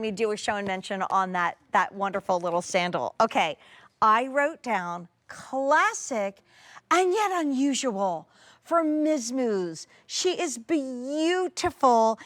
Me do a show and mention on that wonderful little sandal. Okay, I wrote down classic and yet unusual for Miz Mooz. She is beautiful.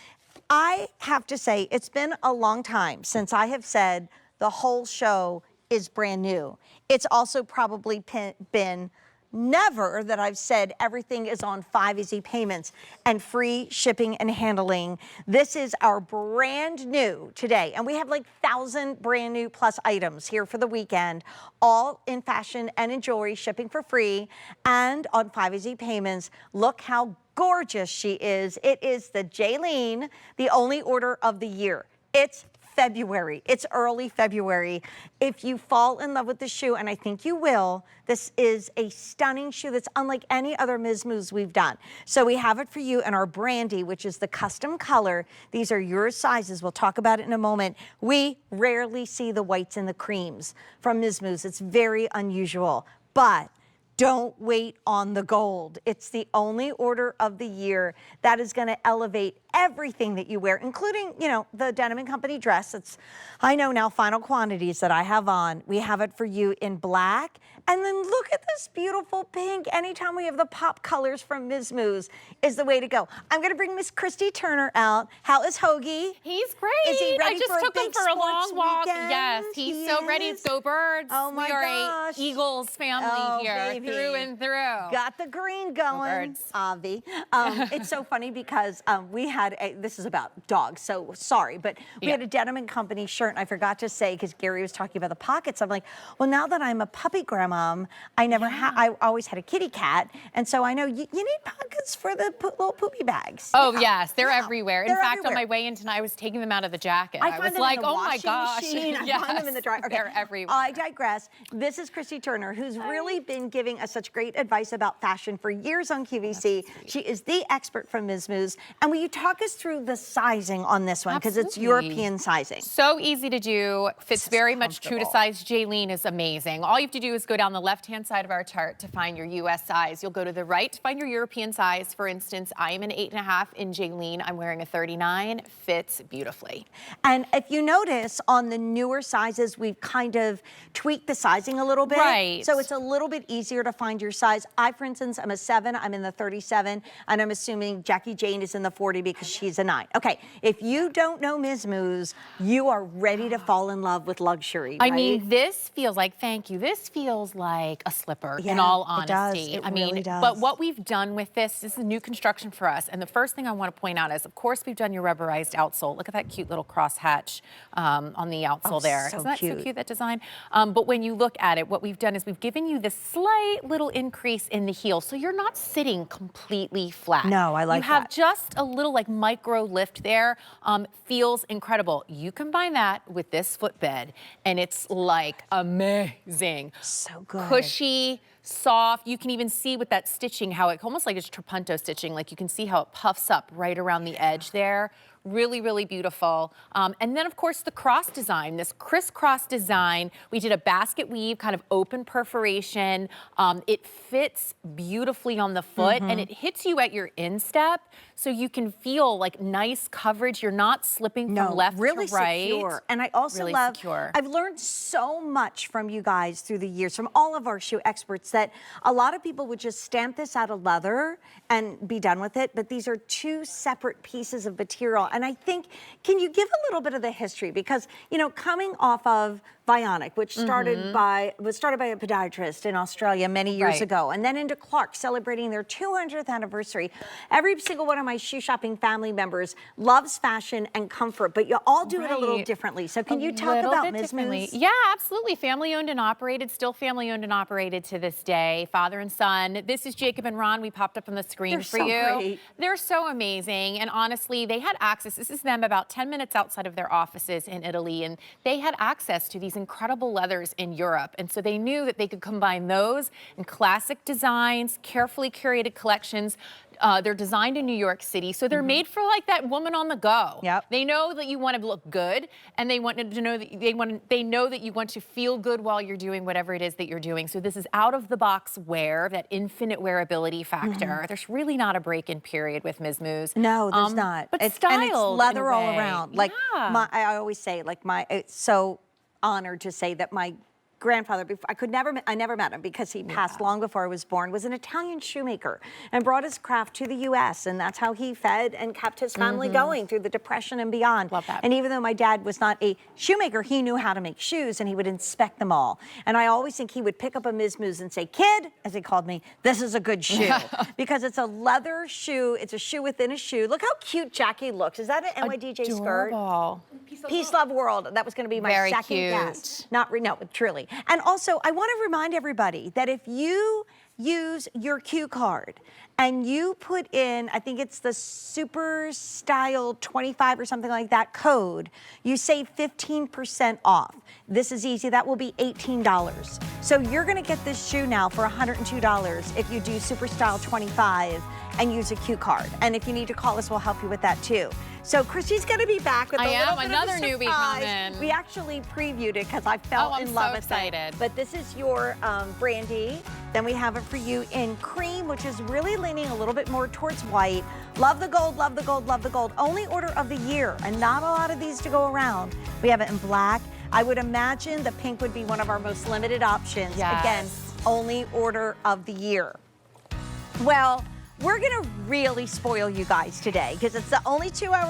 I have to say, it's been a long time since I have said the whole show is brand new. It's also probably been never that I've said everything is on 5 easy payments and free shipping and handling. This is our brand new today. And we have like 1,000 brand new plus items here for the weekend, all in fashion and in jewelry, shipping for free and on 5 easy payments. Look how gorgeous she is. It is the Jaylene, the only order of the year. It's February. It's early February. If you fall in love with the shoe, and I think you will, this is a stunning shoe that's unlike any other Miz Mooz we've done. So we have it for you in our brandy, which is the custom color. These are your sizes. We'll talk about it in a moment. We rarely see the whites and the creams from Miz Mooz. It's very unusual, but don't wait on the gold. It's the only order of the year that is going to elevate everything that you wear, including, you know, the Denim & Company dress. It's, I know now, final quantities that I have on. We have it for you in black. And then look at this beautiful pink. Anytime we have the pop colors from Miz Mooz is the way to go. I'm going to bring Miss Christy Turner out. How is Hoagie? He's great. Is he ready I just for took him for a long walk. Weekend? Yes, he's so ready. Go Birds. Oh my gosh. We are a Eagles family here, baby. through and through. Got the green going, Avi. It's so funny because we had this is about dogs, so sorry, but we had a Denim & Company shirt, and I forgot to say, because Gary was talking about the pockets, I'm like, well, now that I'm a puppy grandma, I always had a kitty cat, and so I know you need pockets for the little poopy bags. Oh, yes, they're everywhere. In fact, everywhere. on my way in tonight, I was taking them out of the jacket. I was like, oh my gosh. Machine. I find them in the dryer. Okay. They're everywhere. I digress. This is Christy Turner, who's really been giving us such great advice about fashion for years on QVC. She is the expert from Miz Mooz. And will you talk us through the sizing on this one? Because it's European sizing. So easy to do. Fits very much true to size. Jaylene is amazing. All you have to do is go down the left-hand side of our chart to find your US size. You'll go to the right to find your European size. For instance, I am an 8.5 in Jaylene. I'm wearing a 39. Fits beautifully. And if you notice, on the newer sizes, we've kind of tweaked the sizing a little bit. Right. So it's a little bit easier to find your size. I, for instance, I'm a 7. I'm in the 37. And I'm assuming Jackie Jane is in the 40 because she's a 9. Okay, if you don't know Miz Mooz, you are ready to fall in love with luxury, right? I mean, this feels like, thank you, this feels like a slipper, in all honesty. It does. I mean, really does. But what we've done with this is new construction for us. And the first thing I want to point out is, of course, we've done your rubberized outsole. Look at that cute little crosshatch on the outsole there. So Isn't that so cute, that design? But when you look at it, what we've done is we've given you this slight little increase in the heel, so you're not sitting completely flat. No, I like that. You have just a little like micro lift there. Feels incredible. You combine that with this footbed, and it's like amazing. So good. Cushy, soft. You can even see with that stitching how it almost like it's trapunto stitching. Like you can see how it puffs up right around the edge there. Really, really beautiful. And then, of course, the cross design, this crisscross design. We did a basket weave, kind of open perforation. It fits beautifully on the foot, and it hits you at your instep, so you can feel like nice coverage. You're not slipping from left to right. Secure. And I also love, I've learned so much from you guys through the years, from all of our shoe experts, that a lot of people would just stamp this out of leather and be done with it, but these are 2 separate pieces of material. And I think, can you give a little bit of the history? Because, you know, coming off of Vionic, which was started by a podiatrist in Australia many years ago, and then into Clark, celebrating their 200th anniversary. Every single one of my shoe shopping family members loves fashion and comfort, but you all do it a little differently. So can you talk about Miz Mooz? Yeah, absolutely. Family owned and operated, still family owned and operated to this day. Father and son. This is Jacob and Ron. We popped up on the screen for you. Great. They're so amazing. And honestly, they had access. This is them about 10 minutes outside of their offices in Italy, and they had access to these incredible leathers in Europe. And so they knew that they could combine those and classic designs, carefully curated collections. They're designed in New York City, so they're made for like that woman on the go. Yep. They know that you want to look good, and they want to know that they know that you want to feel good while you're doing whatever it is that you're doing. So this is out of the box wear, that infinite wearability factor. There's really not a break-in period with Miz Mooz. No, there's not. But And it's styled leather in a all way. around. Like Yeah. I always say, like it's so honored to say that my grandfather, I never met him because he passed long before I was born, was an Italian shoemaker and brought his craft to the U.S. and that's how he fed and kept his family going through the Depression and beyond. Love that. And even though my dad was not a shoemaker, he knew how to make shoes and he would inspect them all. And I always think he would pick up a Miz Mooz and say, "Kid," as he called me, "this is a good shoe." Because it's a leather shoe. It's a shoe within a shoe. Look how cute Jackie looks. Is that an NYDJ skirt? Adorable. Peace, Love, World. That was going to be my Very second cute. guess. No, truly. And also, I want to remind everybody that if you use your Q card and you put in, I think it's the Super Style 25 or something like that code, you save 15% off. This is easy. That will be $18. So you're going to get this shoe now for $102 if you do Super Style 25 and use a Q card. And if you need to call us, we'll help you with that too. So Christy's going to be back with a little bit another of a newbie surprise. coming. We actually previewed it because I fell I'm in love so with excited. it. But this is your brandy. Then we have it for you in cream, which is really leaning a little bit more towards white. Love the gold, love the gold, love the gold. Only order of the year, and not a lot of these to go around. We have it in black. I would imagine the pink would be one of our most limited options. Yes. Again, only order of the year. Well, we're gonna really spoil you guys today because it's the only 2 hours